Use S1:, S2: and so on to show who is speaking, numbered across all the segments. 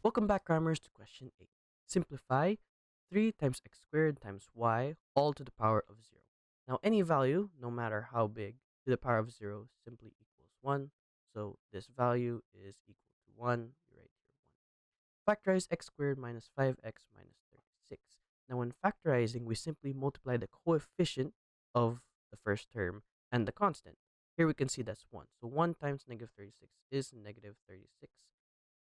S1: Welcome back, Crammers, to question 8. Simplify 3 times x squared times y all to the power of 0. Now, any value, no matter how big, to the power of 0 simply equals 1. So this value is equal to 1. You write here 1. Factorize x squared minus 5x minus 36. Now, when factorizing, we simply multiply the coefficient of the first term and the constant. Here we can see that's 1. So 1 times negative 36 is negative 36.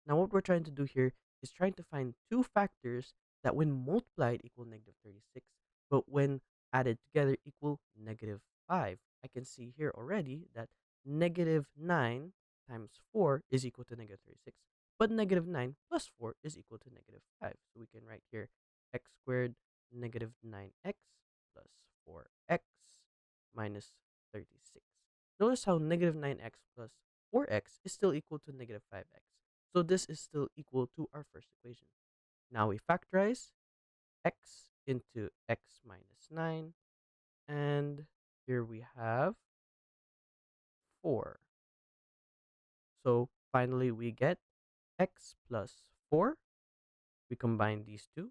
S1: Now what we're trying to do here is trying to find two factors that when multiplied equal negative 36, but when added together equal negative 5. I can see here already that negative 9 times 4 is equal to negative 36, but negative 9 plus 4 is equal to negative 5. So we can write here x squared negative 9x plus 4x minus 36. Notice how negative 9x plus 4x is still equal to negative 5x. So this is still equal to our first equation. Now we factorize x into x minus 9. And here we have 4. So finally we get x plus 4. We combine these two.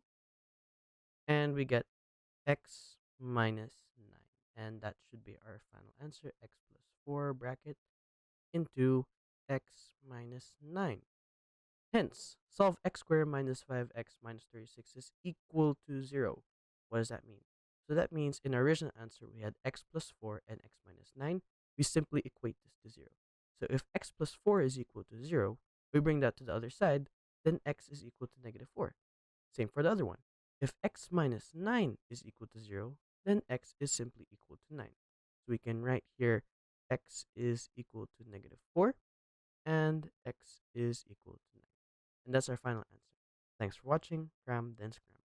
S1: And we get x minus 9. And that should be our final answer. X plus 4 bracket into x minus 9. Hence, solve x squared minus 5x minus 36 is equal to 0. What does that mean? So that means in our original answer, we had x plus 4 and x minus 9. We simply equate this to 0. So if x plus 4 is equal to 0, we bring that to the other side, then x is equal to negative 4. Same for the other one. If x minus 9 is equal to 0, then x is simply equal to 9. So we can write here x is equal to negative 4 and x is equal to 9. And that's our final answer. Thanks for watching. Cram, then scram.